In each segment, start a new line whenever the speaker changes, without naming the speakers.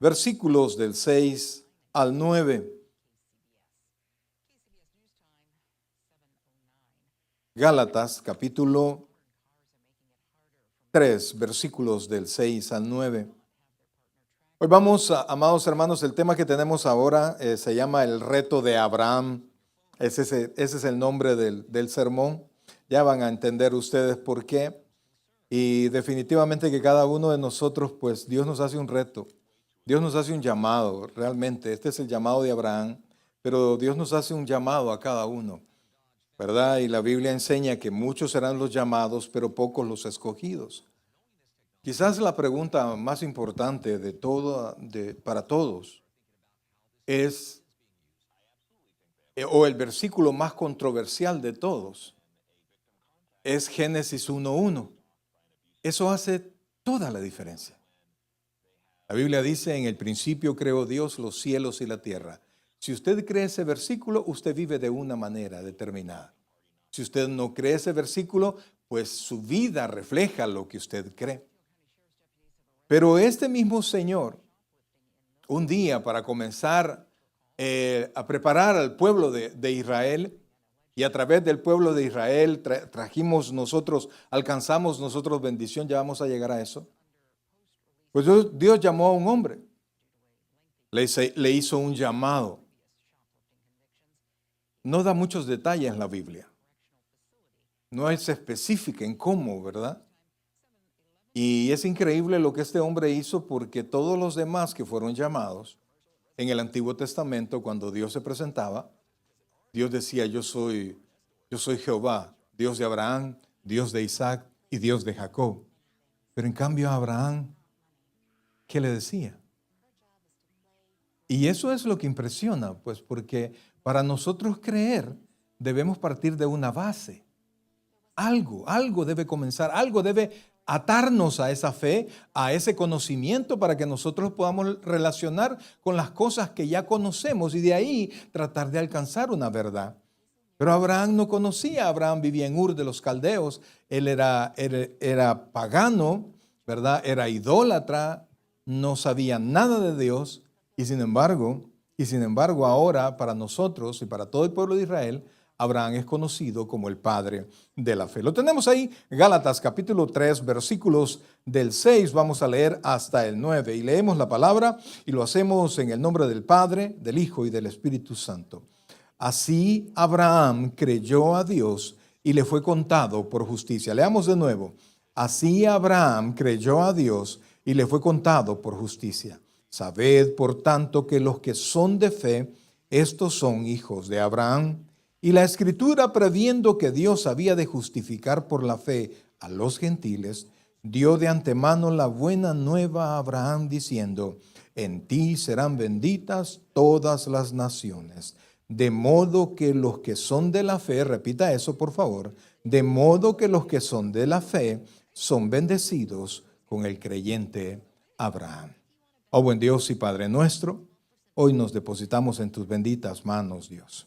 versículos del 6 al 9. Gálatas, capítulo 3, versículos del 6 al 9. Hoy vamos, amados hermanos, el tema que tenemos ahora se llama el reto de Abraham. Ese es el nombre del sermón. Ya van a entender ustedes por qué. Y definitivamente que cada uno de nosotros, pues Dios nos hace un reto. Dios nos hace un llamado, realmente. Este es el llamado de Abraham, pero Dios nos hace un llamado a cada uno, ¿verdad? Y la Biblia enseña que muchos serán los llamados, pero pocos los escogidos. Quizás la pregunta más importante para todos es, o el versículo más controversial de todos, es Génesis 1:1. Eso hace toda la diferencia. La Biblia dice, en el principio creó Dios los cielos y la tierra. Si usted cree ese versículo, usted vive de una manera determinada. Si usted no cree ese versículo, pues su vida refleja lo que usted cree. Pero este mismo Señor, un día para comenzar a preparar al pueblo de Israel, y a través del pueblo de Israel alcanzamos nosotros bendición, ya vamos a llegar a eso. Pues Dios llamó a un hombre, le hizo un llamado. No da muchos detalles en la Biblia. No es específica en cómo, ¿verdad? Y es increíble lo que este hombre hizo, porque todos los demás que fueron llamados en el Antiguo Testamento, cuando Dios se presentaba, Dios decía, yo soy Jehová, Dios de Abraham, Dios de Isaac y Dios de Jacob. Pero en cambio a Abraham, ¿qué le decía? Y eso es lo que impresiona, pues porque para nosotros creer debemos partir de una base. Algo debe comenzar, algo debe atarnos a esa fe, a ese conocimiento, para que nosotros podamos relacionar con las cosas que ya conocemos y de ahí tratar de alcanzar una verdad. Pero Abraham no conocía. Abraham vivía en Ur de los Caldeos. Él era pagano, ¿verdad? Era idólatra, no sabía nada de Dios. Y sin embargo ahora para nosotros y para todo el pueblo de Israel, Abraham es conocido como el padre de la fe. Lo tenemos ahí, Gálatas capítulo 3, versículos del 6, vamos a leer hasta el 9. Y leemos la palabra y lo hacemos en el nombre del Padre, del Hijo y del Espíritu Santo. Así Abraham creyó a Dios y le fue contado por justicia. Leamos de nuevo. Así Abraham creyó a Dios y le fue contado por justicia. Sabed, por tanto, que los que son de fe, estos son hijos de Abraham. Y la Escritura, previendo que Dios había de justificar por la fe a los gentiles, dio de antemano la buena nueva a Abraham, diciendo, en ti serán benditas todas las naciones. De modo que los que son de la fe, repita eso por favor, de modo que los que son de la fe son bendecidos con el creyente Abraham. Oh buen Dios y Padre nuestro, hoy nos depositamos en tus benditas manos, Dios.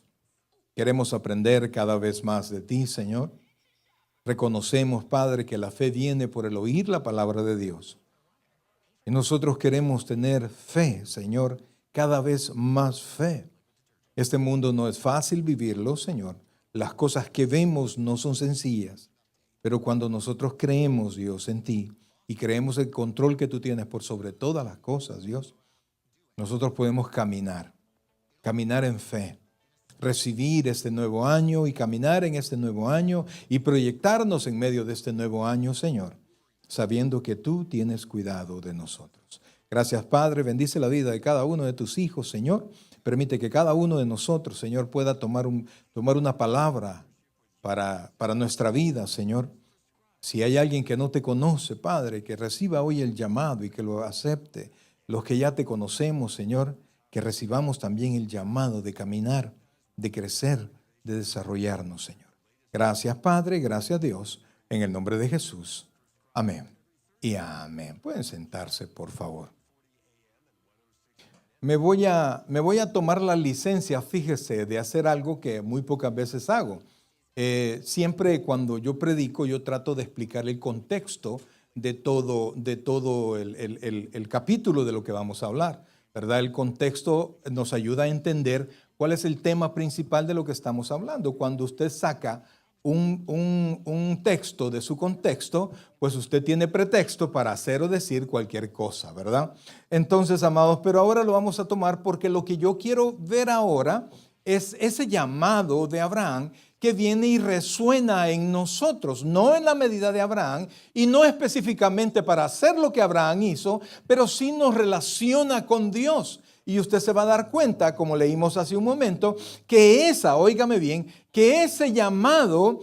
Queremos aprender cada vez más de ti, Señor. Reconocemos, Padre, que la fe viene por el oír la palabra de Dios. Y nosotros queremos tener fe, Señor, cada vez más fe. Este mundo no es fácil vivirlo, Señor. Las cosas que vemos no son sencillas. Pero cuando nosotros creemos, Dios, en ti y creemos el control que tú tienes por sobre todas las cosas, Dios, nosotros podemos caminar en fe, recibir este nuevo año y caminar en este nuevo año y proyectarnos en medio de este nuevo año, Señor, sabiendo que tú tienes cuidado de nosotros. Gracias, Padre. Bendice la vida de cada uno de tus hijos, Señor. Permite que cada uno de nosotros, Señor, pueda tomar una palabra para nuestra vida, Señor. Si hay alguien que no te conoce, Padre, que reciba hoy el llamado y que lo acepte. Los que ya te conocemos, Señor, que recibamos también el llamado de caminar, de crecer, de desarrollarnos, Señor. Gracias, Padre, gracias, Dios, en el nombre de Jesús. Amén y amén. Pueden sentarse, por favor. Me voy a tomar la licencia, fíjese, de hacer algo que muy pocas veces hago. Siempre cuando yo predico, yo trato de explicar el contexto todo el capítulo de lo que vamos a hablar, ¿verdad? El contexto nos ayuda a entender cuál es el tema principal de lo que estamos hablando. Cuando usted saca un texto de su contexto, pues usted tiene pretexto para hacer o decir cualquier cosa, ¿verdad? Entonces, amados, pero ahora lo vamos a tomar porque lo que yo quiero ver ahora es ese llamado de Abraham que viene y resuena en nosotros, no en la medida de Abraham y no específicamente para hacer lo que Abraham hizo, pero sí nos relaciona con Dios. Y usted se va a dar cuenta, como leímos hace un momento, que óigame bien, que ese llamado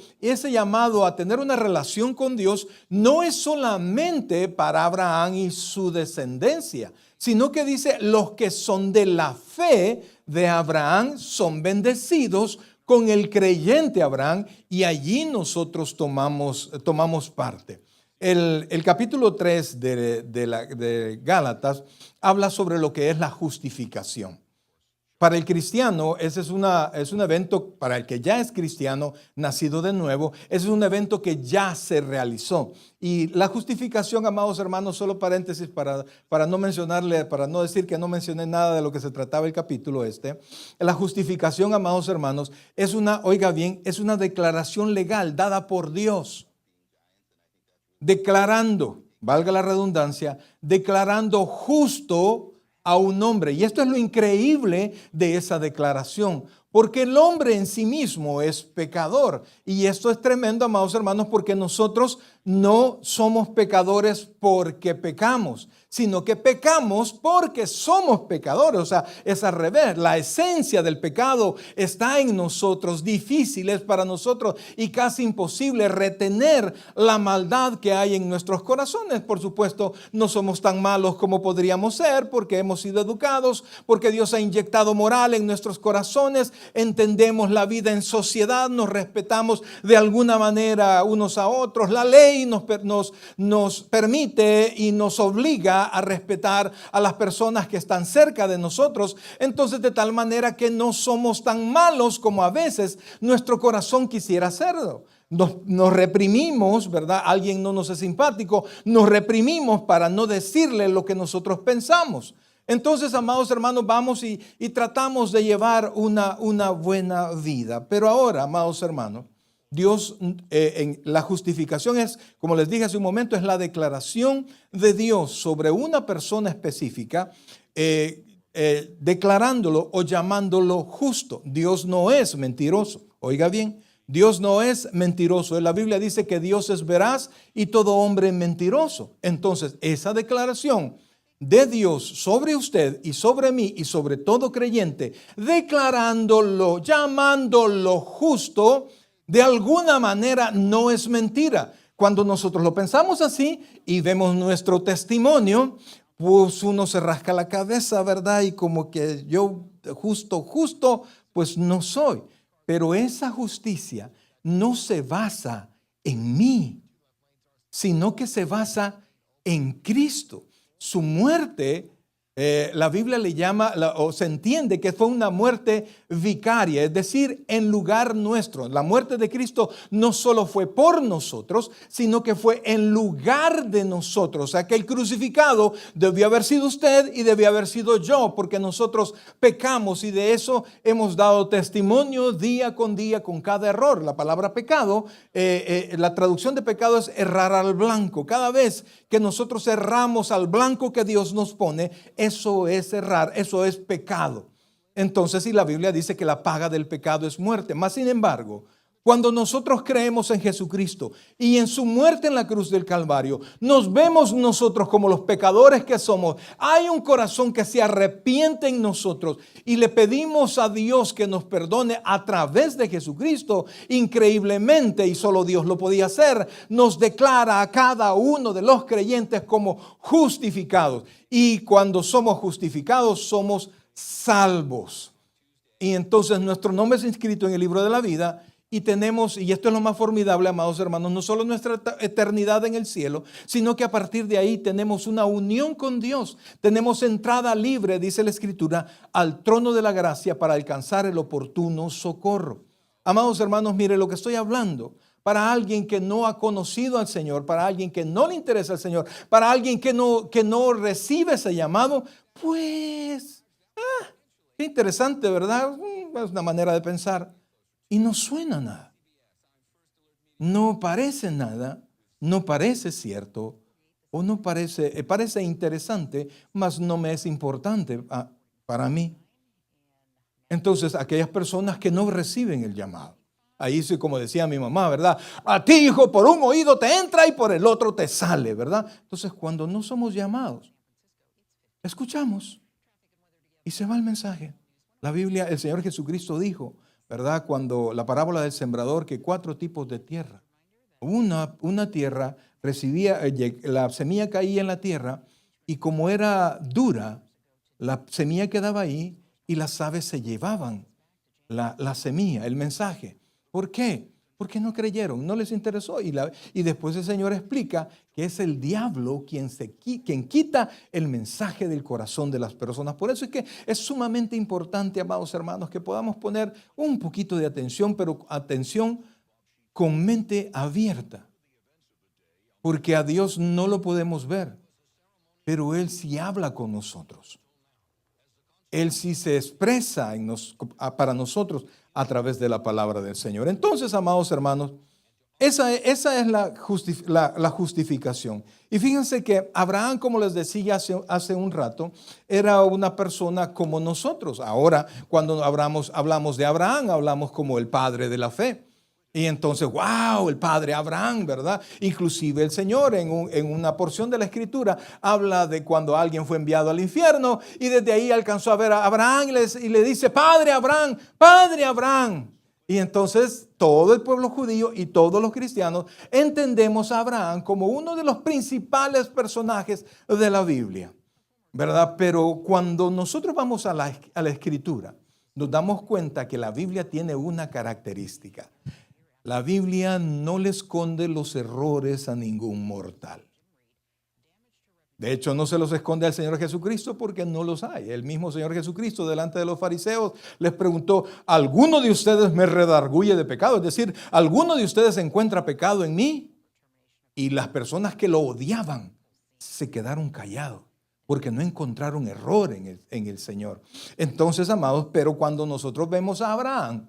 a tener una relación con Dios no es solamente para Abraham y su descendencia, sino que dice, los que son de la fe de Abraham son bendecidos con el creyente Abraham, y allí nosotros tomamos parte. El capítulo 3 de Gálatas habla sobre lo que es la justificación. Para el cristiano, ese es un evento, para el que ya es cristiano, nacido de nuevo, ese es un evento que ya se realizó. Y la justificación, amados hermanos, solo paréntesis para no mencionarle, para no decir que no mencioné nada de lo que se trataba el capítulo la justificación, amados hermanos, oiga bien, es una declaración legal dada por Dios. Declarando, valga la redundancia, declarando justo a un hombre. Y esto es lo increíble de esa declaración, porque el hombre en sí mismo es pecador. Y esto es tremendo, amados hermanos, porque nosotros no somos pecadores porque pecamos, sino que pecamos porque somos pecadores. O sea, es al revés. La esencia del pecado está en nosotros. Difícil es para nosotros y casi imposible retener la maldad que hay en nuestros corazones. Por supuesto, no somos tan malos como podríamos ser porque hemos sido educados, porque Dios ha inyectado moral en nuestros corazones, entendemos la vida en sociedad, nos respetamos de alguna manera unos a otros. La ley nos permite y nos obliga a respetar a las personas que están cerca de nosotros. Entonces, de tal manera que no somos tan malos como a veces nuestro corazón quisiera serlo. Nos reprimimos, ¿verdad? Alguien no nos es simpático, nos reprimimos para no decirle lo que nosotros pensamos. Entonces, amados hermanos, vamos y tratamos de llevar una buena vida. Pero ahora, amados hermanos, Dios, en la justificación es, como les dije hace un momento, es la declaración de Dios sobre una persona específica, declarándolo o llamándolo justo. Dios no es mentiroso. Oiga bien, Dios no es mentiroso. La Biblia dice que Dios es veraz y todo hombre mentiroso. Entonces, esa declaración de Dios sobre usted y sobre mí y sobre todo creyente, declarándolo, llamándolo justo, de alguna manera no es mentira. Cuando nosotros lo pensamos así y vemos nuestro testimonio, pues uno se rasca la cabeza, ¿verdad? Y como que yo justo, pues no soy. Pero esa justicia no se basa en mí, sino que se basa en Cristo. Su muerte, la Biblia le llama, o se entiende que fue una muerte vicaria, es decir, en lugar nuestro. La muerte de Cristo no solo fue por nosotros, sino que fue en lugar de nosotros. O sea, que el crucificado debió haber sido usted y debió haber sido yo, porque nosotros pecamos y de eso hemos dado testimonio día con cada error. La palabra pecado, la traducción de pecado es errar al blanco. Cada vez que nosotros erramos al blanco que Dios nos pone, eso es errar, eso es pecado. Entonces, si la Biblia dice que la paga del pecado es muerte, más sin embargo, cuando nosotros creemos en Jesucristo y en su muerte en la cruz del Calvario, nos vemos nosotros como los pecadores que somos. Hay un corazón que se arrepiente en nosotros y le pedimos a Dios que nos perdone a través de Jesucristo. Increíblemente, y solo Dios lo podía hacer, nos declara a cada uno de los creyentes como justificados. Y cuando somos justificados, somos salvos. Y entonces nuestro nombre es inscrito en el libro de la vida. Y tenemos, y esto es lo más formidable, amados hermanos, no solo nuestra eternidad en el cielo, sino que a partir de ahí tenemos una unión con Dios. Tenemos entrada libre, dice la Escritura, al trono de la gracia para alcanzar el oportuno socorro. Amados hermanos, mire lo que estoy hablando. para alguien que no ha conocido al Señor, para alguien que no le interesa al Señor, para alguien que no recibe ese llamado, pues, qué interesante, ¿verdad? Es una manera de pensar. Y no suena nada. No parece nada, no parece cierto, o no parece interesante, mas no me es importante para mí. Entonces, aquellas personas que no reciben el llamado. Ahí sí, como decía mi mamá, ¿verdad? A ti, hijo, por un oído te entra y por el otro te sale, ¿verdad? Entonces, cuando no somos llamados, escuchamos y se va el mensaje. La Biblia, el Señor Jesucristo dijo, ¿verdad? Cuando la parábola del sembrador, que 4 tipos de tierra. Una tierra recibía, la semilla caía en la tierra y como era dura, la semilla quedaba ahí y las aves se llevaban la semilla, el mensaje. ¿Por qué? Porque no creyeron, no les interesó. Y después el Señor explica que es el diablo quien quita el mensaje del corazón de las personas. Por eso es que es sumamente importante, amados hermanos, que podamos poner un poquito de atención, pero atención con mente abierta. Porque a Dios no lo podemos ver, pero Él sí habla con nosotros. Él sí se expresa para nosotros a través de la palabra del Señor. Entonces, amados hermanos, esa es la justificación. Y fíjense que Abraham, como les decía hace un rato, era una persona como nosotros. Ahora, cuando hablamos de Abraham, hablamos como el padre de la fe. Y entonces, wow, el padre Abraham, ¿verdad? Inclusive el Señor en una porción de la Escritura habla de cuando alguien fue enviado al infierno y desde ahí alcanzó a ver a Abraham y le dice, Padre Abraham, Padre Abraham. Y entonces todo el pueblo judío y todos los cristianos entendemos a Abraham como uno de los principales personajes de la Biblia, ¿verdad? Pero cuando nosotros vamos a la Escritura, nos damos cuenta que la Biblia tiene una característica. La Biblia no le esconde los errores a ningún mortal. De hecho, no se los esconde al Señor Jesucristo porque no los hay. El mismo Señor Jesucristo delante de los fariseos les preguntó, ¿alguno de ustedes me redarguye de pecado? Es decir, ¿alguno de ustedes encuentra pecado en mí? Y las personas que lo odiaban se quedaron callados porque no encontraron error en el Señor. Entonces, amados, pero cuando nosotros vemos a Abraham,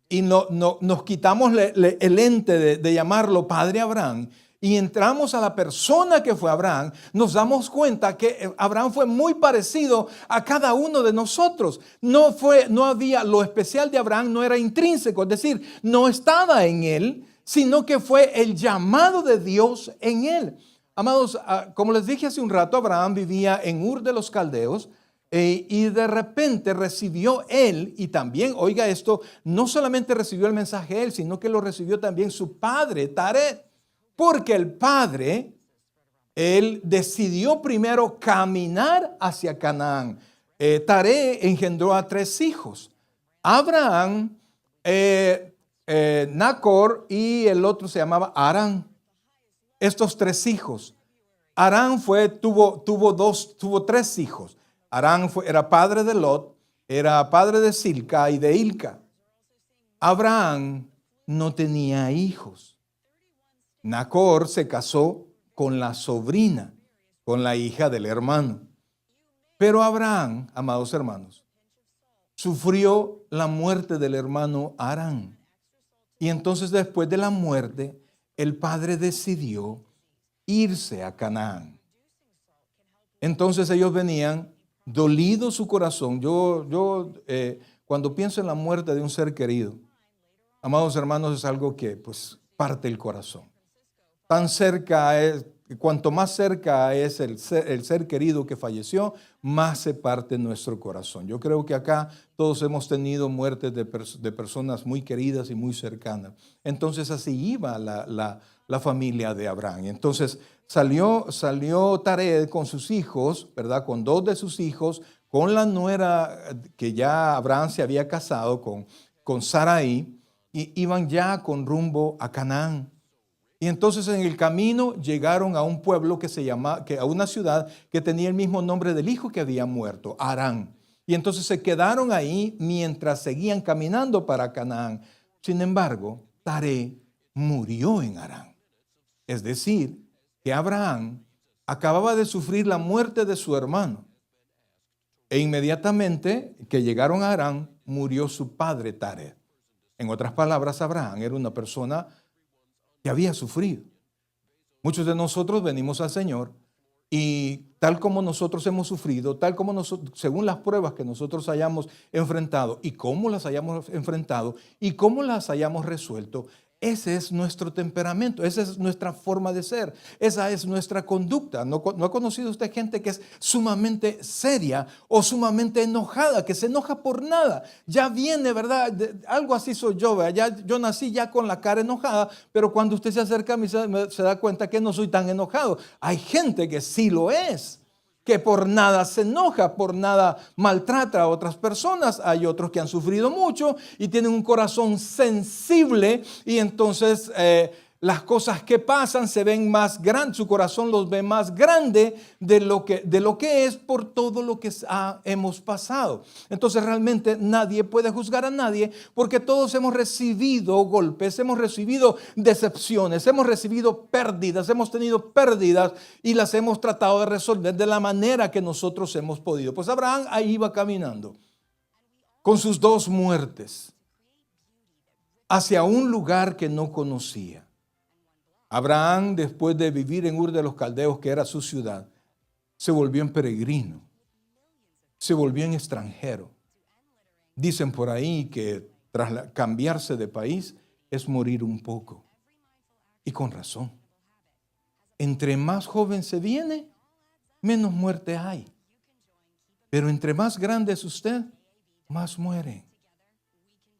y nos quitamos el ente de llamarlo Padre Abraham y entramos a la persona que fue Abraham, nos damos cuenta que Abraham fue muy parecido a cada uno de nosotros. No había, lo especial de Abraham no era intrínseco, es decir, no estaba en él, sino que fue el llamado de Dios en él. Amados, como les dije hace un rato, Abraham vivía en Ur de los Caldeos. Y de repente recibió él, y también, oiga esto, no solamente recibió el mensaje él, sino que lo recibió también su padre, Taré, porque el padre, él decidió primero caminar hacia Canaán. Taré engendró a 3 hijos, Abraham, Nacor y el otro se llamaba Harán. Estos 3 hijos. Harán tuvo 3 hijos. Harán era padre de Lot, era padre de Silca y de Ilca. Abraham no tenía hijos. Nacor se casó con la sobrina, con la hija del hermano. Pero Abraham, amados hermanos, sufrió la muerte del hermano Harán. Y entonces después de la muerte, el padre decidió irse a Canaán. Entonces ellos venían dolido su corazón. Cuando pienso en la muerte de un ser querido, amados hermanos, es algo que pues parte el corazón. Tan cerca es, cuanto más cerca es el ser querido que falleció, más se parte nuestro corazón. Yo creo que acá todos hemos tenido muertes de personas muy queridas y muy cercanas. Entonces así iba la familia de Abraham. Entonces salió Taré con sus hijos, ¿verdad? Con 2 de sus hijos, con la nuera que ya Abraham se había casado con Sarai, y iban ya con rumbo a Canaán. Y entonces en el camino llegaron a un pueblo a una ciudad que tenía el mismo nombre del hijo que había muerto, Harán. Y entonces se quedaron ahí mientras seguían caminando para Canaán. Sin embargo, Taré murió en Harán. Es decir, que Abraham acababa de sufrir la muerte de su hermano. E inmediatamente que llegaron a Harán, murió su padre Taré. En otras palabras, Abraham era una persona que había sufrido. Muchos de nosotros venimos al Señor y tal como nosotros hemos sufrido, tal como nosotros, según las pruebas que nosotros hayamos enfrentado y cómo las hayamos enfrentado y cómo las hayamos resuelto, ese es nuestro temperamento, esa es nuestra forma de ser, esa es nuestra conducta. ¿No ha conocido usted gente que es sumamente seria o sumamente enojada, que se enoja por nada? Ya viene, ¿verdad? Algo así soy yo, ¿verdad? Yo nací ya con la cara enojada, pero cuando usted se acerca a mí se da cuenta que no soy tan enojado. Hay gente que sí lo es, que por nada se enoja, por nada maltrata a otras personas. Hay otros que han sufrido mucho y tienen un corazón sensible y entonces las cosas que pasan se ven más grandes, su corazón los ve más grande de lo que es por todo lo que hemos pasado. Entonces realmente nadie puede juzgar a nadie porque todos hemos recibido golpes, hemos recibido decepciones, hemos recibido pérdidas, hemos tenido pérdidas y las hemos tratado de resolver de la manera que nosotros hemos podido. Pues Abraham ahí iba caminando con sus dos muertes hacia un lugar que no conocía. Abraham, después de vivir en Ur de los Caldeos, que era su ciudad, se volvió en peregrino, se volvió en extranjero. Dicen por ahí que tras cambiarse de país es morir un poco. Y con razón. Entre más joven se viene, menos muerte hay. Pero entre más grande es usted, más muere.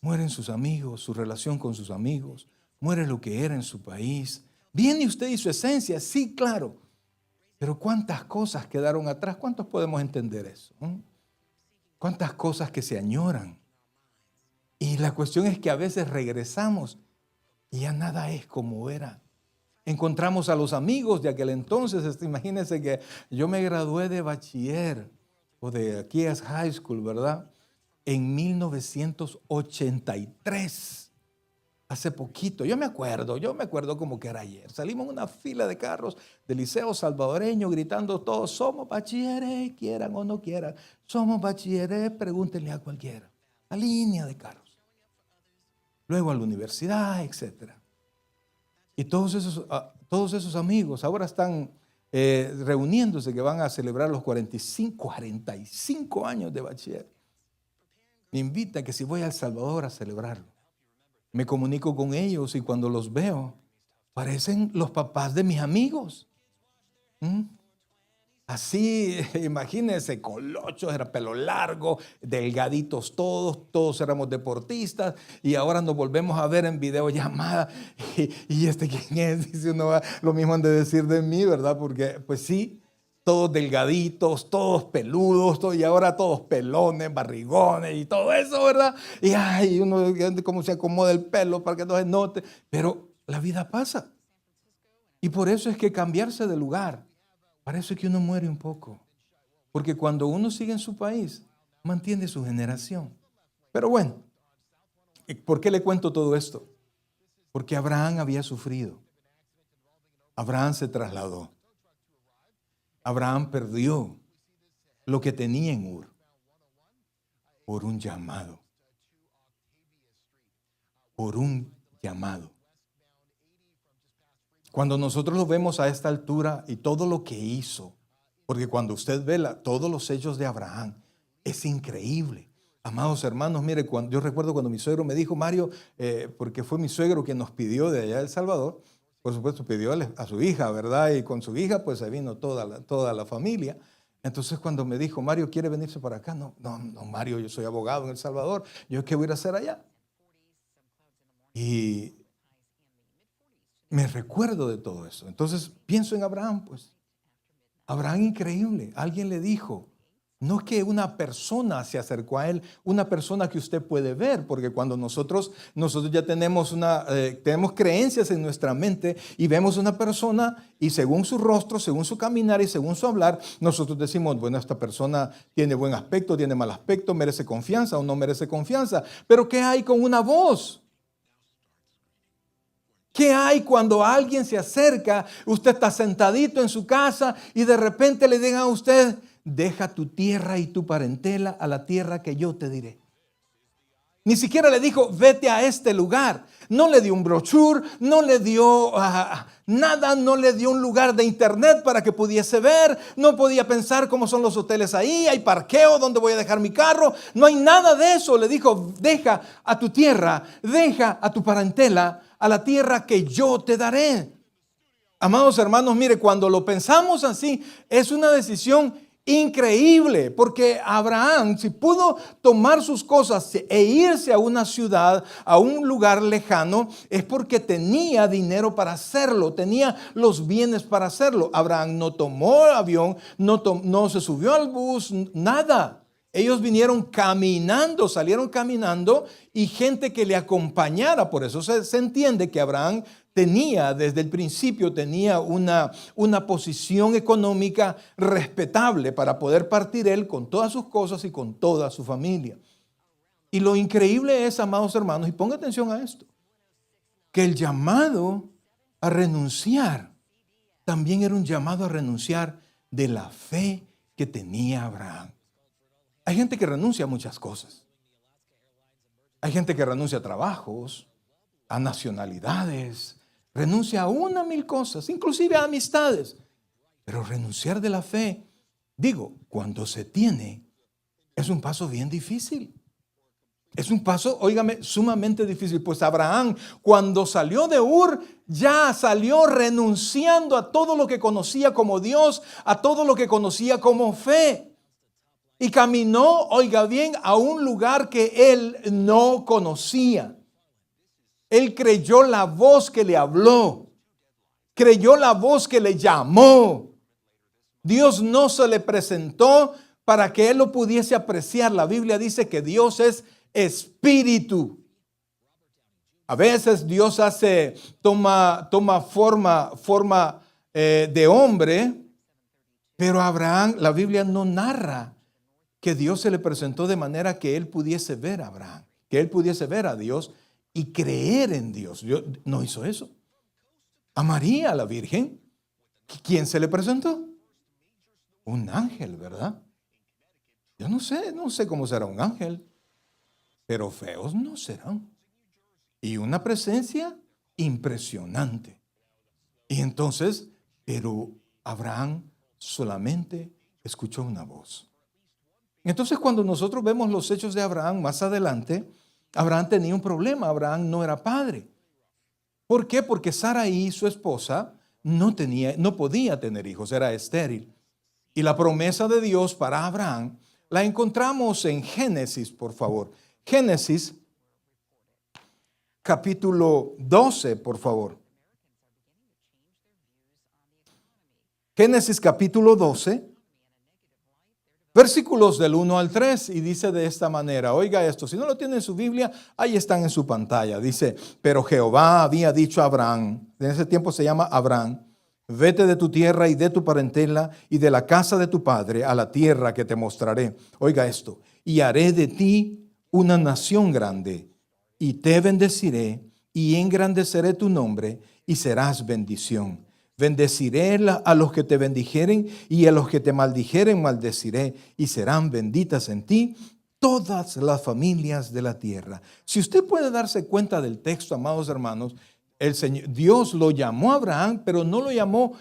Mueren sus amigos, su relación con sus amigos, muere lo que era en su país. Viene usted y su esencia, sí, claro. Pero ¿cuántas cosas quedaron atrás? ¿Cuántos podemos entender eso? ¿Cuántas cosas que se añoran? Y la cuestión es que a veces regresamos y ya nada es como era. Encontramos a los amigos de aquel entonces. Imagínense que yo me gradué de bachiller o de aquí es high school, ¿verdad? En 1983. Hace poquito, yo me acuerdo como que era ayer. Salimos en una fila de carros del Liceo Salvadoreño gritando todos, somos bachilleres, quieran o no quieran. Somos bachilleres, pregúntenle a cualquiera. La línea de carros. Luego a la universidad, etc. Y todos esos amigos ahora están reuniéndose que van a celebrar los 45 años de bachiller. Me invitan que si voy a El Salvador a celebrarlo. Me comunico con ellos y cuando los veo, parecen los papás de mis amigos. Así, imagínense, colochos, era pelo largo, delgaditos todos éramos deportistas y ahora nos volvemos a ver en videollamada. ¿Y este quién es? Dice uno, lo mismo han de decir de mí, ¿verdad? Porque, pues sí, todos delgaditos, todos peludos, y ahora todos pelones, barrigones y todo eso, ¿verdad? Y ay, uno cómo se acomoda el pelo para que no se note. Pero la vida pasa. Y por eso es que cambiarse de lugar, parece que uno muere un poco. Porque cuando uno sigue en su país, mantiene su generación. Pero bueno, ¿por qué le cuento todo esto? Porque Abraham había sufrido. Abraham se trasladó. Abraham perdió lo que tenía en Ur por un llamado. Por un llamado. Cuando nosotros lo vemos a esta altura y todo lo que hizo, porque cuando usted ve todos los hechos de Abraham, es increíble. Amados hermanos, mire, yo recuerdo cuando mi suegro me dijo, Mario, porque fue mi suegro quien nos pidió de allá de El Salvador, por supuesto pidió a su hija, ¿verdad? Y con su hija pues se vino toda la familia. Entonces cuando me dijo, Mario, ¿quiere venirse para acá? No, Mario, yo soy abogado en El Salvador, ¿yo qué voy a ir a hacer allá? Y me recuerdo de todo eso. Entonces pienso en Abraham, pues. Abraham increíble. Alguien le dijo, no es que una persona se acercó a él, una persona que usted puede ver, porque cuando nosotros ya tenemos creencias en nuestra mente y vemos una persona y según su rostro, según su caminar y según su hablar, nosotros decimos, bueno, esta persona tiene buen aspecto, tiene mal aspecto, merece confianza o no merece confianza. Pero ¿qué hay con una voz? ¿Qué hay cuando alguien se acerca? Usted está sentadito en su casa y de repente le digan a usted, deja tu tierra y tu parentela a la tierra que yo te diré. Ni siquiera le dijo, vete a este lugar. No le dio un brochure, no le dio nada, no le dio un lugar de internet para que pudiese ver. No podía pensar cómo son los hoteles ahí, hay parqueo, dónde voy a dejar mi carro. No hay nada de eso. Le dijo, deja a tu tierra, deja a tu parentela a la tierra que yo te daré. Amados hermanos, mire, cuando lo pensamos así, es una decisión increíble, porque Abraham, si pudo tomar sus cosas e irse a una ciudad, a un lugar lejano, es porque tenía dinero para hacerlo, tenía los bienes para hacerlo. Abraham no tomó avión, no se subió al bus, nada. Ellos vinieron caminando, salieron caminando y gente que le acompañara. Por eso se entiende que Abraham tenía, desde el principio, tenía una posición económica respetable para poder partir él con todas sus cosas y con toda su familia. Y lo increíble es, amados hermanos, y ponga atención a esto, que el llamado a renunciar también era un llamado a renunciar de la fe que tenía Abraham. Hay gente que renuncia a muchas cosas. Hay gente que renuncia a trabajos, a nacionalidades, renuncia a 1,000 cosas, inclusive a amistades. Pero renunciar de la fe, digo, cuando se tiene, es un paso bien difícil. Es un paso, óigame, sumamente difícil. Pues Abraham, cuando salió de Ur, ya salió renunciando a todo lo que conocía como Dios, a todo lo que conocía como fe. Y caminó, oiga bien, a un lugar que él no conocía. Él creyó la voz que le habló. Creyó la voz que le llamó. Dios no se le presentó para que él lo pudiese apreciar. La Biblia dice que Dios es espíritu. A veces Dios toma forma de hombre, pero Abraham, la Biblia no narra que Dios se le presentó de manera que él pudiese ver a Abraham, que él pudiese ver a Dios y creer en Dios. Dios no hizo eso. A María, la Virgen, ¿quién se le presentó? Un ángel, ¿verdad? Yo no sé cómo será un ángel, pero feos no serán. Y una presencia impresionante. Y entonces, pero Abraham solamente escuchó una voz. Entonces, cuando nosotros vemos los hechos de Abraham más adelante, Abraham tenía un problema. Abraham no era padre. ¿Por qué? Porque Sarai, su esposa, no podía tener hijos, era estéril. Y la promesa de Dios para Abraham la encontramos en Génesis, por favor. Génesis, capítulo 12, por favor. Génesis, capítulo 12. Versículos del 1 al 3 y dice de esta manera, oiga esto, si no lo tiene en su Biblia, ahí están en su pantalla. Dice, pero Jehová había dicho a Abraham, en ese tiempo se llama Abraham, vete de tu tierra y de tu parentela y de la casa de tu padre a la tierra que te mostraré. Oiga esto, y haré de ti una nación grande y te bendeciré y engrandeceré tu nombre y serás bendición. Bendeciré a los que te bendijeren y a los que te maldijeren maldeciré y serán benditas en ti todas las familias de la tierra. Si usted puede darse cuenta del texto, amados hermanos, Dios lo llamó a Abraham, pero no lo llamó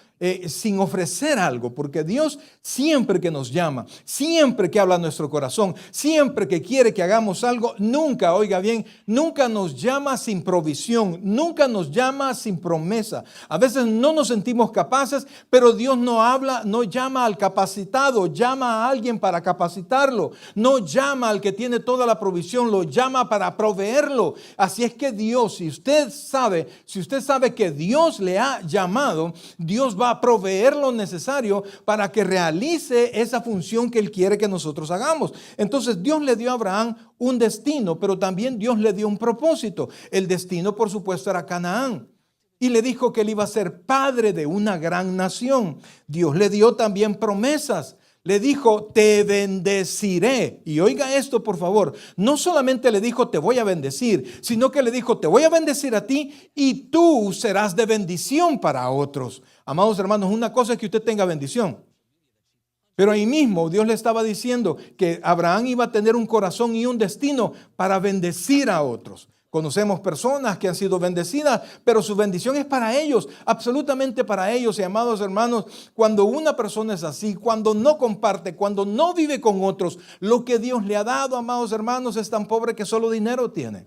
sin ofrecer algo, porque Dios siempre que nos llama, siempre que habla a nuestro corazón, siempre que quiere que hagamos algo, nunca, oiga bien, nunca nos llama sin provisión, nunca nos llama sin promesa. A veces no nos sentimos capaces, pero Dios no llama al capacitado, llama a alguien para capacitarlo, no llama al que tiene toda la provisión, lo llama para proveerlo. Así es que Dios, si usted sabe que Dios le ha llamado, Dios va a proveer lo necesario para que realice esa función que Él quiere que nosotros hagamos. Entonces Dios le dio a Abraham un destino, pero también Dios le dio un propósito. El destino, por supuesto, era Canaán. Y le dijo que él iba a ser padre de una gran nación. Dios le dio también promesas. Le dijo, te bendeciré. Y oiga esto, por favor. No solamente le dijo, te voy a bendecir, sino que le dijo, te voy a bendecir a ti y tú serás de bendición para otros. Amados hermanos, una cosa es que usted tenga bendición. Pero ahí mismo Dios le estaba diciendo que Abraham iba a tener un corazón y un destino para bendecir a otros. Conocemos personas que han sido bendecidas, pero su bendición es para ellos, absolutamente para ellos. Y amados hermanos, cuando una persona es así, cuando no comparte, cuando no vive con otros, lo que Dios le ha dado, amados hermanos, es tan pobre que solo dinero tiene.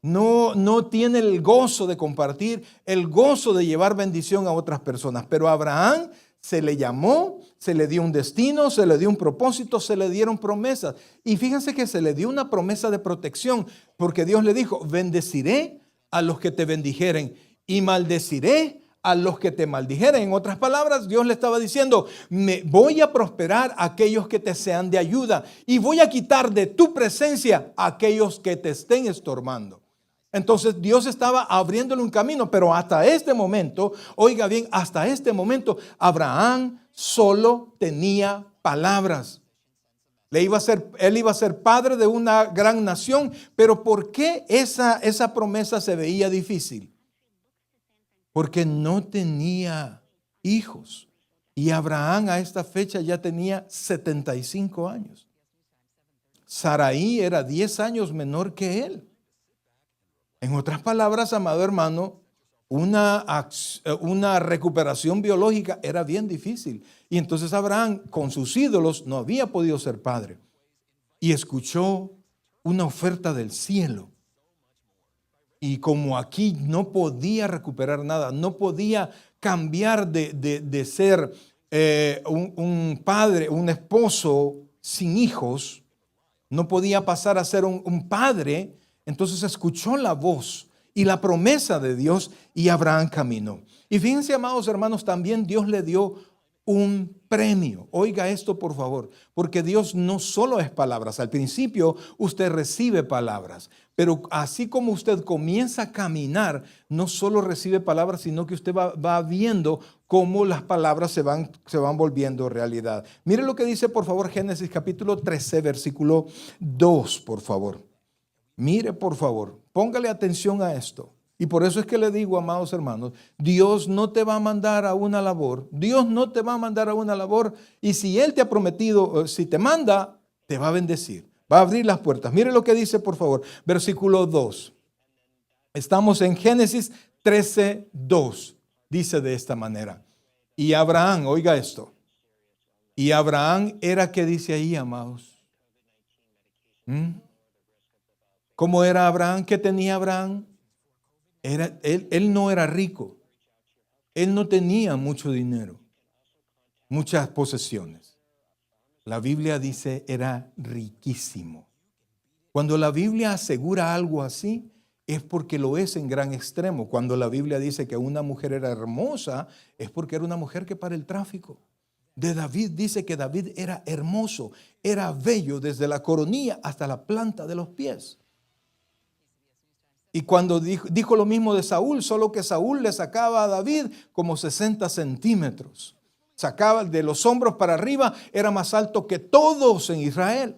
No tiene el gozo de compartir, el gozo de llevar bendición a otras personas. Pero a Abraham se le llamó, se le dio un destino, se le dio un propósito, se le dieron promesas. Y fíjense que se le dio una promesa de protección, porque Dios le dijo, bendeciré a los que te bendijeren y maldeciré a los que te maldijeren. En otras palabras, Dios le estaba diciendo, me voy a prosperar a aquellos que te sean de ayuda y voy a quitar de tu presencia a aquellos que te estén estorbando. Entonces Dios estaba abriéndole un camino, pero hasta este momento, oiga bien, hasta este momento Abraham solo tenía palabras. Él iba a ser padre de una gran nación, pero ¿por qué esa promesa se veía difícil? Porque no tenía hijos. Y Abraham a esta fecha ya tenía 75 años. Sarai era 10 años menor que él. En otras palabras, amado hermano, una recuperación biológica era bien difícil. Y entonces Abraham con sus ídolos no había podido ser padre. Y escuchó una oferta del cielo. Y como aquí no podía recuperar nada, no podía cambiar de ser un padre, un esposo sin hijos, no podía pasar a ser un padre. Entonces escuchó la voz y la promesa de Dios y Abraham caminó. Y fíjense, amados hermanos, también Dios le dio un premio. Oiga esto, por favor, porque Dios no solo es palabras. Al principio usted recibe palabras, pero así como usted comienza a caminar, no solo recibe palabras, sino que usted va viendo cómo las palabras se van volviendo realidad. Mire lo que dice, por favor, Génesis capítulo 13, versículo 2, por favor. Mire, por favor, póngale atención a esto. Y por eso es que le digo, amados hermanos, Dios no te va a mandar a una labor. Dios no te va a mandar a una labor. Y si Él te ha prometido, si te manda, te va a bendecir. Va a abrir las puertas. Mire lo que dice, por favor, versículo 2. Estamos en Génesis 13, 2. Dice de esta manera. Y Abraham, oiga esto. Y Abraham era, ¿qué dice ahí, amados? ¿Cómo era Abraham? ¿Qué tenía Abraham? Él no era rico. Él no tenía mucho dinero, muchas posesiones. La Biblia dice era riquísimo. Cuando la Biblia asegura algo así, es porque lo es en gran extremo. Cuando la Biblia dice que una mujer era hermosa, es porque era una mujer que para el tráfico. De David dice que David era hermoso, era bello desde la coronilla hasta la planta de los pies. Y cuando dijo lo mismo de Saúl, solo que Saúl le sacaba a David como 60 centímetros. Sacaba de los hombros para arriba, era más alto que todos en Israel.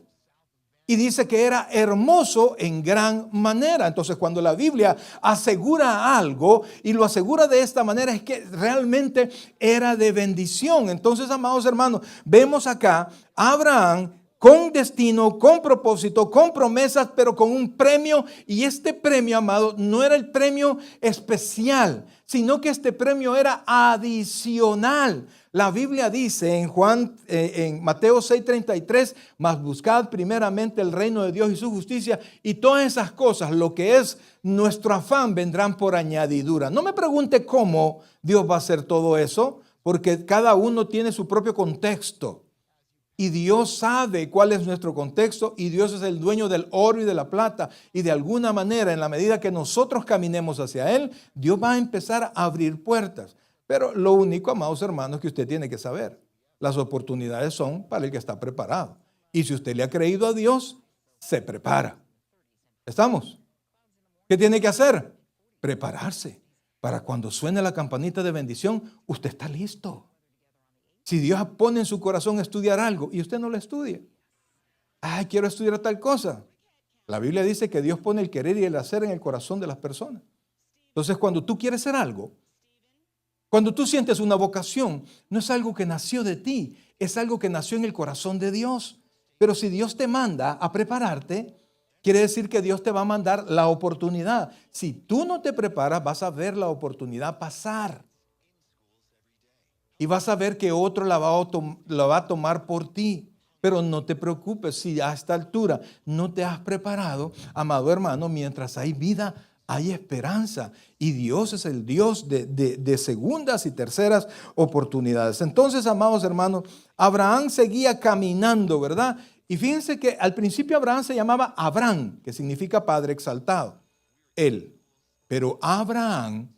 Y dice que era hermoso en gran manera. Entonces, cuando la Biblia asegura algo y lo asegura de esta manera, es que realmente era de bendición. Entonces, amados hermanos, vemos acá a Abraham con destino, con propósito, con promesas, pero con un premio. Y este premio, amado, no era el premio especial, sino que este premio era adicional. La Biblia dice en Mateo 6:33, mas buscad primeramente el reino de Dios y su justicia, y todas esas cosas, lo que es nuestro afán, vendrán por añadidura. No me pregunte cómo Dios va a hacer todo eso, porque cada uno tiene su propio contexto. Y Dios sabe cuál es nuestro contexto, y Dios es el dueño del oro y de la plata. Y de alguna manera, en la medida que nosotros caminemos hacia Él, Dios va a empezar a abrir puertas. Pero lo único, amados hermanos, que usted tiene que saber, las oportunidades son para el que está preparado. Y si usted le ha creído a Dios, se prepara. ¿Estamos? ¿Qué tiene que hacer? Prepararse para cuando suene la campanita de bendición, usted está listo. Si Dios pone en su corazón estudiar algo y usted no lo estudia. Ay, quiero estudiar tal cosa. La Biblia dice que Dios pone el querer y el hacer en el corazón de las personas. Entonces, cuando tú quieres hacer algo, cuando tú sientes una vocación, no es algo que nació de ti, es algo que nació en el corazón de Dios. Pero si Dios te manda a prepararte, quiere decir que Dios te va a mandar la oportunidad. Si tú no te preparas, vas a ver la oportunidad pasar. Y vas a ver que otro la va a tomar por ti. Pero no te preocupes si a esta altura no te has preparado, amado hermano, mientras hay vida, hay esperanza. Y Dios es el Dios de segundas y terceras oportunidades. Entonces, amados hermanos, Abraham seguía caminando, ¿verdad? Y fíjense que al principio Abraham se llamaba Abraham, que significa Padre exaltado. Él. Pero Abraham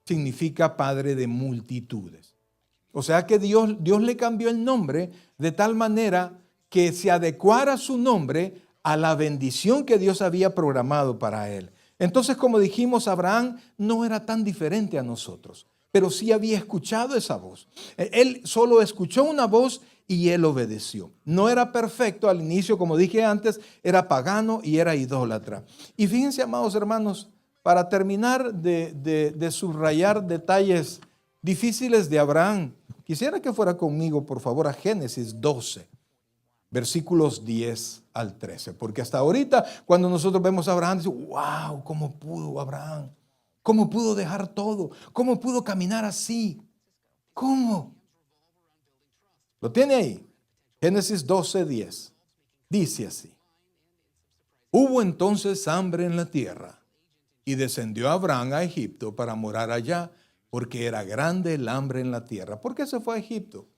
significa Padre de multitudes. O sea que Dios le cambió el nombre de tal manera que se adecuara su nombre a la bendición que Dios había programado para él. Entonces, como dijimos, Abraham no era tan diferente a nosotros, pero sí había escuchado esa voz. Él solo escuchó una voz y él obedeció. No era perfecto al inicio, como dije antes, era pagano y era idólatra. Y fíjense, amados hermanos, para terminar de subrayar detalles difíciles de Abraham, quisiera que fuera conmigo, por favor, a Génesis 12, versículos 10 al 13. Porque hasta ahorita, cuando nosotros vemos a Abraham, decimos, wow, ¿cómo pudo Abraham? ¿Cómo pudo dejar todo? ¿Cómo pudo caminar así? ¿Cómo? ¿Lo tiene ahí? Génesis 12, 10. Dice así. Hubo entonces hambre en la tierra y descendió Abraham a Egipto para morar allá, porque era grande el hambre en la tierra. ¿Por qué se fue a Egipto?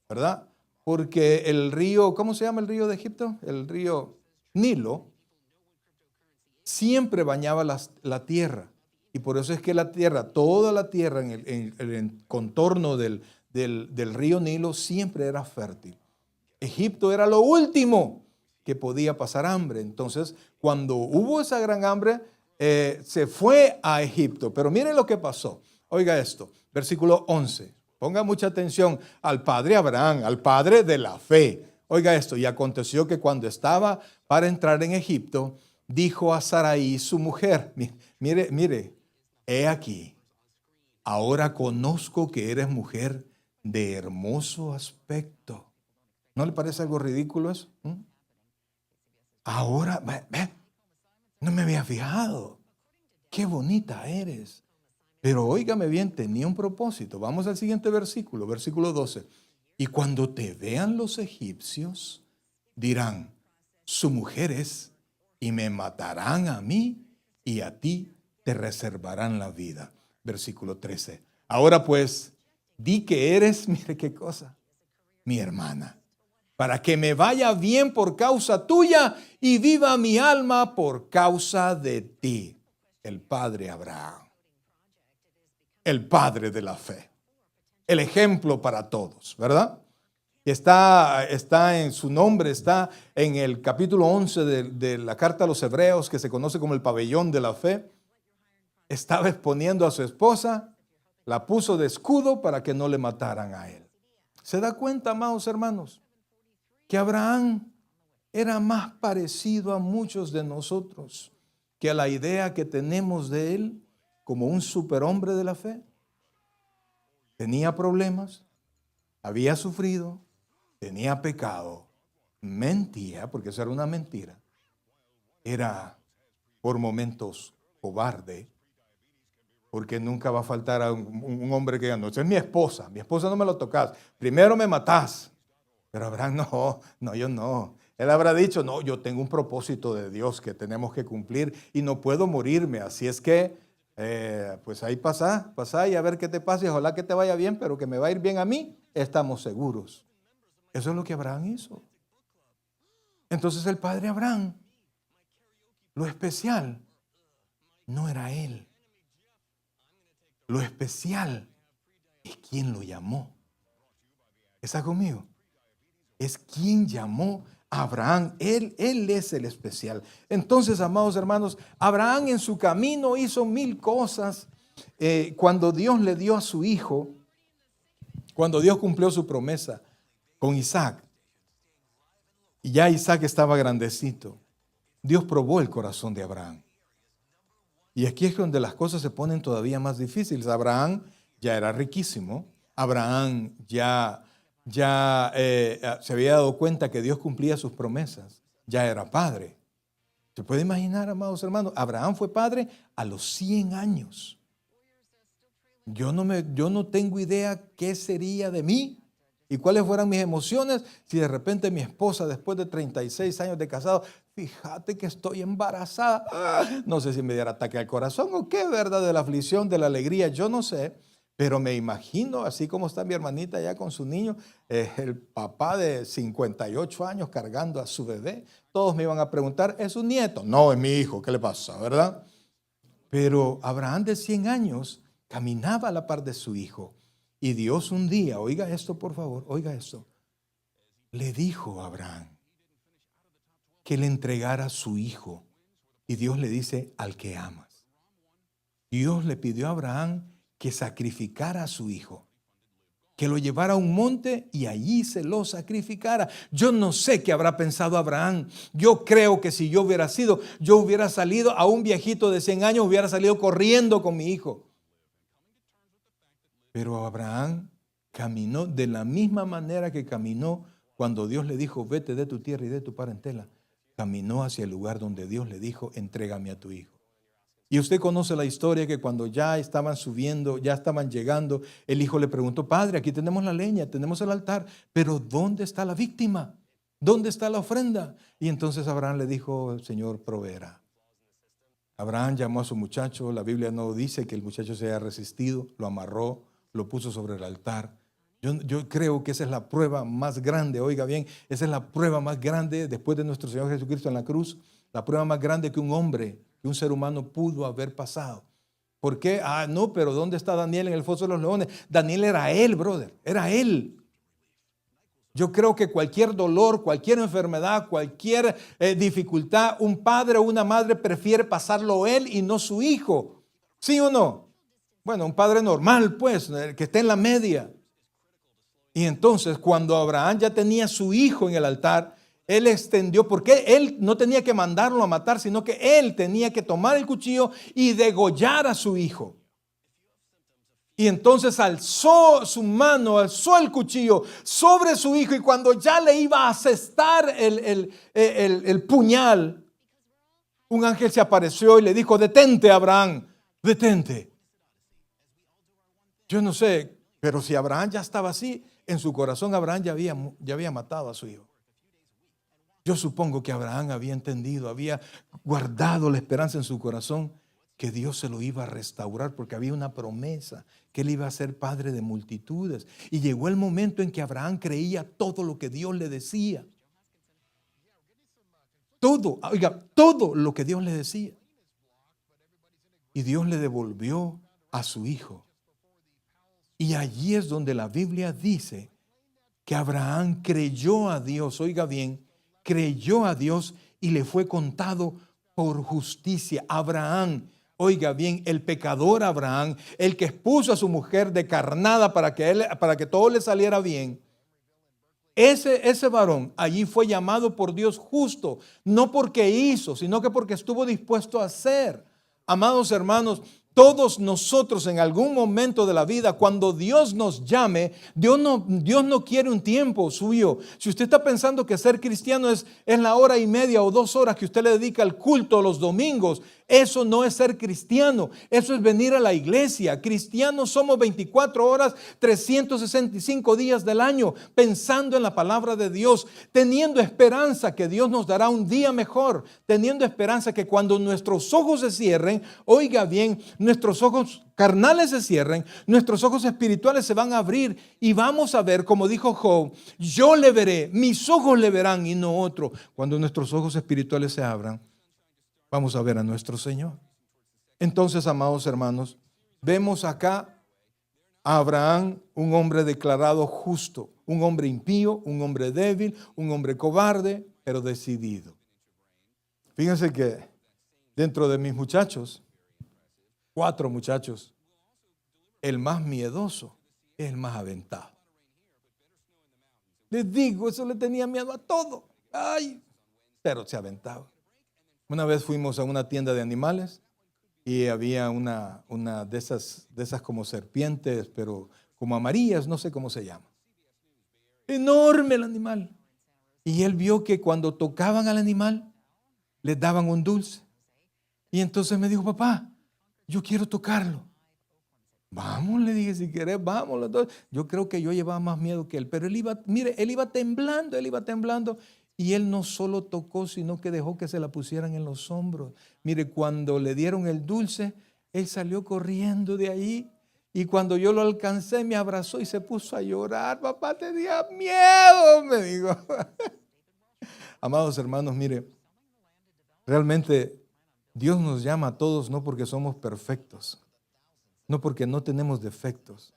¿Verdad? Porque el río, ¿cómo se llama el río de Egipto? El río Nilo, siempre bañaba la tierra. Y por eso es que la tierra, toda la tierra en el contorno del río Nilo siempre era fértil. Egipto era lo último que podía pasar hambre. Entonces, cuando hubo esa gran hambre, se fue a Egipto. Pero miren lo que pasó. Oiga esto, versículo 11. Ponga mucha atención al padre Abraham, al padre de la fe. Oiga esto, y aconteció que cuando estaba para entrar en Egipto, dijo a Sarai, su mujer, mire, he aquí, ahora conozco que eres mujer de hermoso aspecto. ¿No le parece algo ridículo eso? Ahora, no me había fijado. Qué bonita eres. Pero óigame bien, tenía un propósito. Vamos al siguiente versículo, versículo 12. Y cuando te vean los egipcios, dirán, su mujer es, y me matarán a mí, y a ti te reservarán la vida. Versículo 13. Ahora pues, di que eres, mire qué cosa, mi hermana, para que me vaya bien por causa tuya y viva mi alma por causa de ti. El padre Abraham. El padre de la fe, el ejemplo para todos, ¿verdad? Está en su nombre, está en el capítulo 11 de la carta a los Hebreos, que se conoce como el pabellón de la fe. Estaba exponiendo a su esposa, la puso de escudo para que no le mataran a él. ¿Se da cuenta, amados hermanos, que Abraham era más parecido a muchos de nosotros que a la idea que tenemos de él como un superhombre de la fe? Tenía problemas, había sufrido, tenía pecado, mentía, porque eso era una mentira. Era por momentos cobarde, porque nunca va a faltar a un hombre que diga, no, esa es mi esposa no me lo tocas, primero me matás. Pero Abraham no, yo no. Él habrá dicho, no, yo tengo un propósito de Dios que tenemos que cumplir y no puedo morirme, así es que pues ahí pasa y a ver qué te pasa y ojalá que te vaya bien, pero que me va a ir bien a mí, estamos seguros. Eso es lo que Abraham hizo. Entonces el padre Abraham, lo especial no era él. Lo especial es quien lo llamó. ¿Está conmigo? Es quien llamó a Abraham. Él es el especial. Entonces, amados hermanos, Abraham en su camino hizo 1000 cosas. Cuando Dios le dio a su hijo, Cuando Dios cumplió su promesa con Isaac, y ya Isaac estaba grandecito, Dios probó el corazón de Abraham. Y aquí es donde las cosas se ponen todavía más difíciles. Abraham ya era riquísimo. Abraham ya se había dado cuenta que Dios cumplía sus promesas. Ya era padre. ¿Se puede imaginar, amados hermanos? Abraham fue padre a los 100 años. Yo no tengo idea qué sería de mí y cuáles fueran mis emociones si de repente mi esposa, después de 36 años de casado, fíjate que estoy embarazada. No sé si me diera ataque al corazón o qué, ¿verdad? De la aflicción, de la alegría, yo no sé. Pero me imagino, así como está mi hermanita allá con su niño, el papá de 58 años cargando a su bebé. Todos me iban a preguntar, ¿es su nieto? No, es mi hijo, ¿qué le pasa, verdad? Pero Abraham de 100 años caminaba a la par de su hijo. Y Dios un día, oiga esto por favor, oiga esto, le dijo a Abraham que le entregara a su hijo. Y Dios le dice, al que amas. Dios le pidió a Abraham que sacrificara a su hijo, que lo llevara a un monte y allí se lo sacrificara. Yo no sé qué habrá pensado Abraham. Yo creo que si yo hubiera salido a un viejito de 100 años, hubiera salido corriendo con mi hijo. Pero Abraham caminó de la misma manera que caminó cuando Dios le dijo, vete de tu tierra y de tu parentela. Caminó hacia el lugar donde Dios le dijo, entrégame a tu hijo. Y usted conoce la historia que cuando ya estaban subiendo, ya estaban llegando, el hijo le preguntó, padre, aquí tenemos la leña, tenemos el altar, pero ¿dónde está la víctima? ¿Dónde está la ofrenda? Y entonces Abraham le dijo, el Señor proveerá. Abraham llamó a su muchacho, la Biblia no dice que el muchacho se haya resistido, lo amarró, lo puso sobre el altar. Yo creo que esa es la prueba más grande, oiga bien, esa es la prueba más grande después de nuestro Señor Jesucristo en la cruz, la prueba más grande que un hombre, que un ser humano pudo haber pasado. ¿Por qué? No, pero ¿dónde está Daniel en el foso de los leones? Daniel era él, brother, era él. Yo creo que cualquier dolor, cualquier enfermedad, cualquier dificultad, un padre o una madre prefiere pasarlo él y no su hijo. ¿Sí o no? Bueno, un padre normal, pues, que esté en la media. Y entonces, cuando Abraham ya tenía su hijo en el altar, él extendió, porque él no tenía que mandarlo a matar, sino que él tenía que tomar el cuchillo y degollar a su hijo. Y entonces alzó su mano, alzó el cuchillo sobre su hijo, y cuando ya le iba a asestar el puñal, un ángel se apareció y le dijo, detente, Abraham, detente. Yo no sé, pero si Abraham ya estaba así, en su corazón Abraham ya había matado a su hijo. Yo supongo que Abraham había entendido, había guardado la esperanza en su corazón que Dios se lo iba a restaurar, porque había una promesa que él iba a ser padre de multitudes. Y llegó el momento en que Abraham creía todo lo que Dios le decía. Todo, oiga, todo lo que Dios le decía. Y Dios le devolvió a su hijo. Y allí es donde la Biblia dice que Abraham creyó a Dios, oiga bien, creyó a Dios y le fue contado por justicia. Abraham, oiga bien, el pecador Abraham, el que expuso a su mujer de carnada para que todo le saliera bien. Ese varón allí fue llamado por Dios justo, no porque hizo, sino que porque estuvo dispuesto a hacer. Amados hermanos, todos nosotros en algún momento de la vida, cuando Dios nos llame, Dios no quiere un tiempo suyo. Si usted está pensando que ser cristiano es la hora y media o 2 horas que usted le dedica al culto los domingos, eso no es ser cristiano, eso es venir a la iglesia. Cristianos somos 24 horas, 365 días del año, pensando en la palabra de Dios, teniendo esperanza que Dios nos dará un día mejor, teniendo esperanza que cuando nuestros ojos se cierren, oiga bien, nuestros ojos carnales se cierren, nuestros ojos espirituales se van a abrir y vamos a ver, como dijo Job, yo le veré, mis ojos le verán y no otro. Cuando nuestros ojos espirituales se abran, vamos a ver a nuestro Señor. Entonces, amados hermanos, vemos acá a Abraham, un hombre declarado justo, un hombre impío, un hombre débil, un hombre cobarde, pero decidido. Fíjense que dentro de mis muchachos, 4 muchachos, el más miedoso es el más aventado. Les digo, eso le tenía miedo a todo. Ay, pero se aventaba. Una vez fuimos a una tienda de animales y había una de esas como serpientes, pero como amarillas, no sé cómo se llama. Enorme el animal. Y él vio que cuando tocaban al animal, les daban un dulce. Y entonces me dijo, papá, yo quiero tocarlo. Vamos, le dije, si querés, vamos los dos. Yo creo que yo llevaba más miedo que él, pero él iba temblando. Y él no solo tocó, sino que dejó que se la pusieran en los hombros. Mire, cuando le dieron el dulce, él salió corriendo de ahí. Y cuando yo lo alcancé, me abrazó y se puso a llorar. Papá, tenía miedo, me dijo. Amados hermanos, mire, realmente Dios nos llama a todos no porque somos perfectos, no porque no tenemos defectos,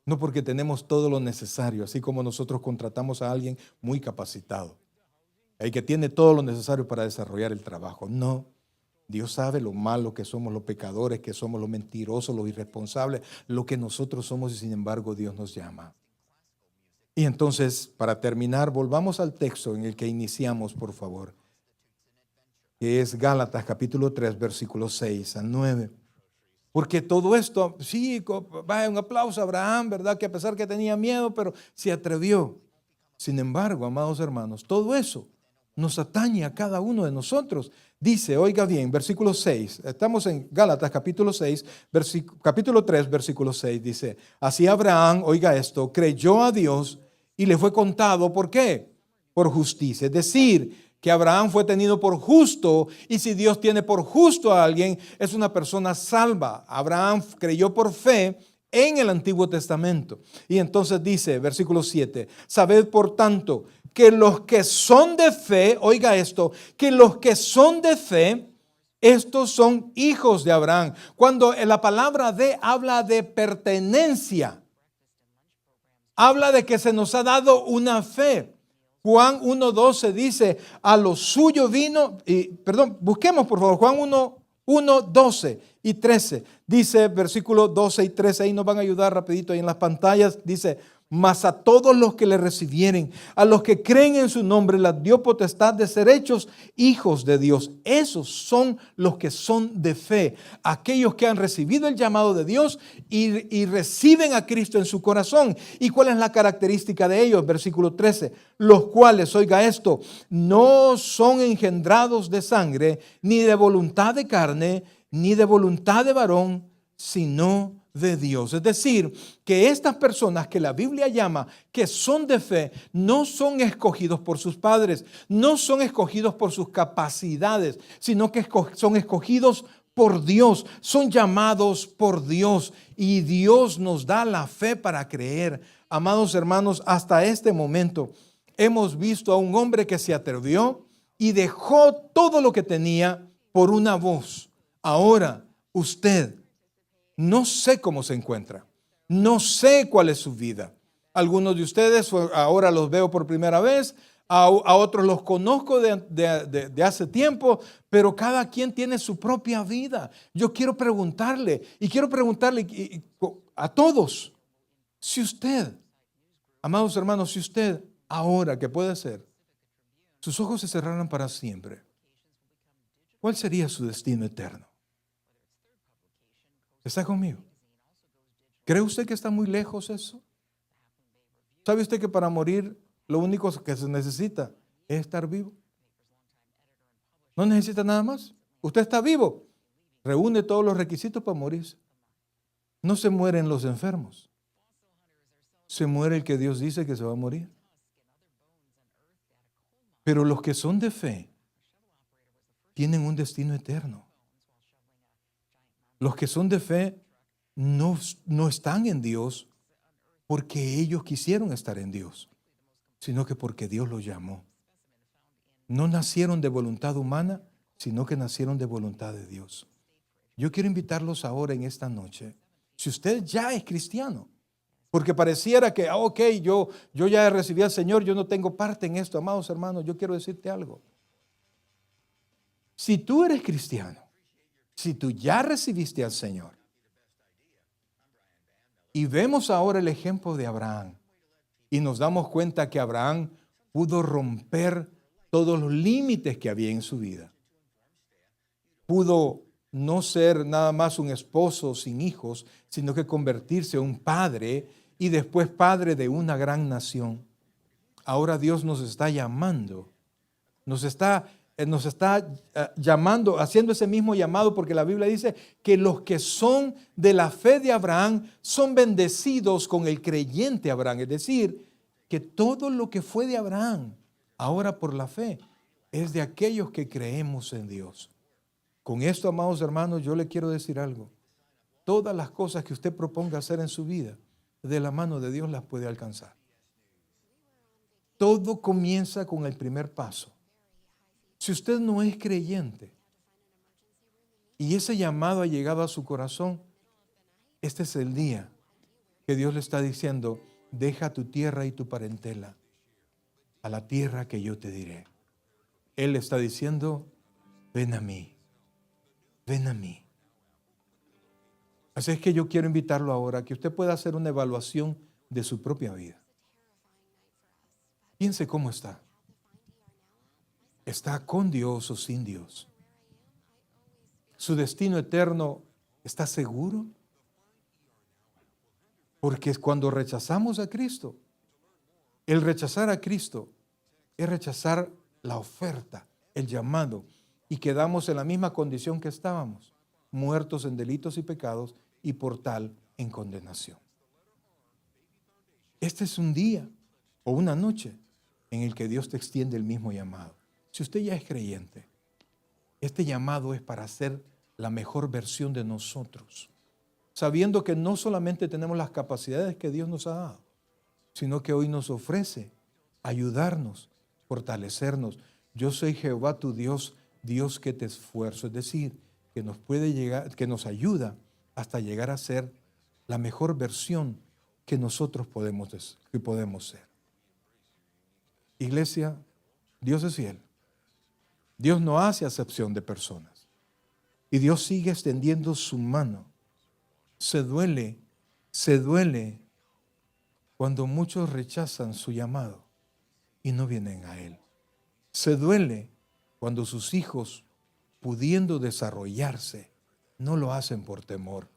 no porque tenemos todo lo necesario, así como nosotros contratamos a alguien muy capacitado, el que tiene todo lo necesario para desarrollar el trabajo. No, Dios sabe lo malo que somos, los pecadores que somos, los mentirosos, los irresponsables, lo que nosotros somos, y sin embargo Dios nos llama. Y entonces, para terminar, volvamos al texto en el que iniciamos, por favor, que es Gálatas capítulo 3, versículos 6 al 9. Porque todo esto, sí, vaya, un aplauso a Abraham, ¿verdad? Que a pesar que tenía miedo, pero se atrevió. Sin embargo, amados hermanos, todo eso nos atañe a cada uno de nosotros. Dice, oiga bien, versículo 6, estamos en Gálatas capítulo 6, capítulo 3, versículo 6, dice, así Abraham, oiga esto, creyó a Dios y le fue contado, ¿por qué? Por justicia. Es decir, que Abraham fue tenido por justo, y si Dios tiene por justo a alguien, es una persona salva. Abraham creyó por fe en el Antiguo Testamento. Y entonces dice, versículo 7, sabed por tanto que los que son de fe, oiga esto, que los que son de fe, estos son hijos de Abraham. Cuando la palabra de habla de pertenencia, habla de que se nos ha dado una fe. Juan 1:12 dice, a lo suyo vino, busquemos por favor, Juan 1:12 y 13. Dice versículos 12 y 13, ahí nos van a ayudar rapidito ahí en las pantallas. Dice, mas a todos los que le recibieren, a los que creen en su nombre, les dio potestad de ser hechos hijos de Dios. Esos son los que son de fe, aquellos que han recibido el llamado de Dios y reciben a Cristo en su corazón. ¿Y cuál es la característica de ellos? Versículo 13, los cuales, oiga esto, no son engendrados de sangre, ni de voluntad de carne, ni de voluntad de varón, sino de Dios. Es decir, que estas personas que la Biblia llama que son de fe, no son escogidos por sus padres, no son escogidos por sus capacidades, sino que son escogidos por Dios, son llamados por Dios, y Dios nos da la fe para creer. Amados hermanos, hasta este momento hemos visto a un hombre que se atrevió y dejó todo lo que tenía por una voz. Ahora, usted, no sé cómo se encuentra, no sé cuál es su vida. Algunos de ustedes ahora los veo por primera vez, a otros los conozco de hace tiempo, pero cada quien tiene su propia vida. Yo quiero preguntarle a todos, si usted, amados hermanos, si usted ahora, ¿qué puede ser? Sus ojos se cerraran para siempre, ¿cuál sería su destino eterno? ¿Está conmigo? ¿Cree usted que está muy lejos eso? ¿Sabe usted que para morir lo único que se necesita es estar vivo? No necesita nada más. Usted está vivo, reúne todos los requisitos para morirse. No se mueren los enfermos, se muere el que Dios dice que se va a morir. Pero los que son de fe tienen un destino eterno. Los que son de fe no están en Dios porque ellos quisieron estar en Dios, sino que porque Dios los llamó. No nacieron de voluntad humana, sino que nacieron de voluntad de Dios. Yo quiero invitarlos ahora en esta noche, si usted ya es cristiano, porque pareciera que, yo ya recibí al Señor, yo no tengo parte en esto. Amados hermanos, yo quiero decirte algo. Si tú eres cristiano, si tú ya recibiste al Señor, y vemos ahora el ejemplo de Abraham, Y nos damos cuenta que Abraham pudo romper todos los límites que había en su vida. Pudo no ser nada más un esposo sin hijos, sino que convertirse en un padre y después padre de una gran nación. Ahora Dios nos está llamando, nos está llamando, haciendo ese mismo llamado, porque la Biblia dice que los que son de la fe de Abraham son bendecidos con el creyente Abraham. Es decir, que todo lo que fue de Abraham, ahora por la fe, es de aquellos que creemos en Dios. Con esto, amados hermanos, yo le quiero decir algo. Todas las cosas que usted proponga hacer en su vida, de la mano de Dios las puede alcanzar. Todo comienza con el primer paso. Si usted no es creyente y ese llamado ha llegado a su corazón, este es el día que Dios le está diciendo: deja tu tierra y tu parentela a la tierra que yo te diré. Él le está diciendo: ven a mí. Ven a mí. Así es que yo quiero invitarlo ahora a que usted pueda hacer una evaluación de su propia vida. Piense cómo está. ¿Está con Dios o sin Dios? ¿Su destino eterno está seguro? Porque cuando rechazamos a Cristo, el rechazar a Cristo es rechazar la oferta, el llamado, y quedamos en la misma condición que estábamos, muertos en delitos y pecados y por tal en condenación. Este es un día o una noche en el que Dios te extiende el mismo llamado. Si usted ya es creyente, este llamado es para ser la mejor versión de nosotros, sabiendo que no solamente tenemos las capacidades que Dios nos ha dado, sino que hoy nos ofrece ayudarnos, fortalecernos. Yo soy Jehová tu Dios, Dios que te esfuerzo, es decir, que nos puede llegar, que nos ayuda hasta llegar a ser la mejor versión que nosotros podemos ser. Iglesia, Dios es fiel. Dios no hace acepción de personas. Y Dios sigue extendiendo su mano. Se duele cuando muchos rechazan su llamado y no vienen a Él. Se duele cuando sus hijos, pudiendo desarrollarse, no lo hacen por temor,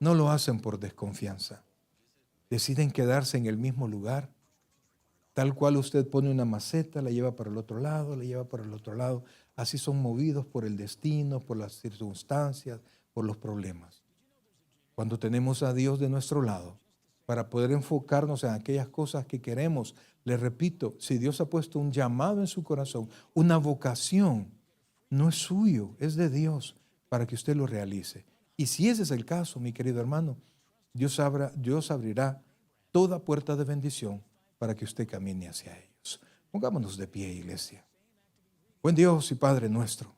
no lo hacen por desconfianza. Deciden quedarse en el mismo lugar. Tal cual usted pone una maceta, la lleva para el otro lado, la lleva para el otro lado. Así son movidos por el destino, por las circunstancias, por los problemas. Cuando tenemos a Dios de nuestro lado, para poder enfocarnos en aquellas cosas que queremos, le repito, si Dios ha puesto un llamado en su corazón, una vocación, no es suyo, es de Dios, para que usted lo realice. Y si ese es el caso, mi querido hermano, Dios abrirá toda puerta de bendición para que usted camine hacia ellos. Pongámonos de pie, iglesia. Buen Dios y Padre nuestro,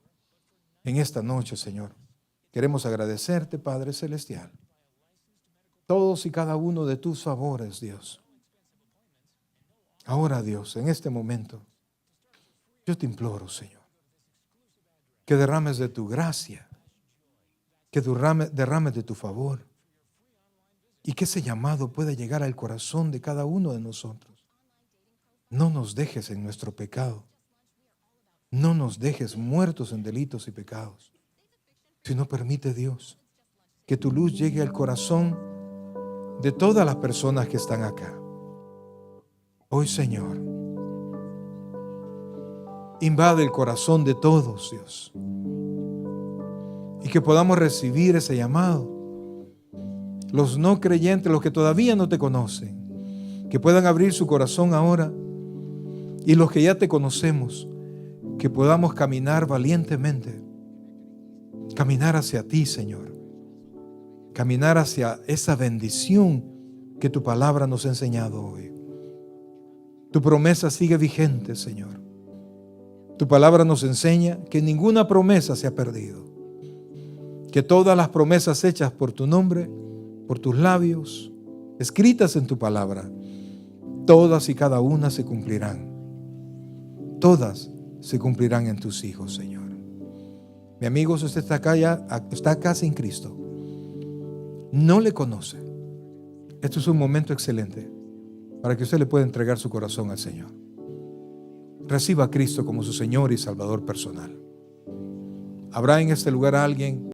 en esta noche, Señor, queremos agradecerte, Padre Celestial, todos y cada uno de tus favores, Dios. Ahora, Dios, en este momento, yo te imploro, Señor, que derrames de tu gracia, que derrames de tu favor, y que ese llamado pueda llegar al corazón de cada uno de nosotros. No nos dejes en nuestro pecado. No nos dejes muertos en delitos y pecados. Sino permite, Dios, que tu luz llegue al corazón de todas las personas que están acá. Hoy, Señor, invade el corazón de todos, Dios. Y que podamos recibir ese llamado. Los no creyentes, los que todavía no te conocen, que puedan abrir su corazón ahora. Y los que ya te conocemos, que podamos caminar valientemente. Caminar hacia ti, Señor. Caminar hacia esa bendición que tu palabra nos ha enseñado hoy. Tu promesa sigue vigente, Señor. Tu palabra nos enseña que ninguna promesa se ha perdido. Que todas las promesas hechas por tu nombre, por tus labios, escritas en tu palabra, todas y cada una se cumplirán. Todas se cumplirán en tus hijos, Señor. Mi amigo, si usted está acá sin Cristo, no le conoce. Esto es un momento excelente para que usted le pueda entregar su corazón al Señor. Reciba a Cristo como su Señor y Salvador personal. ¿Habrá en este lugar alguien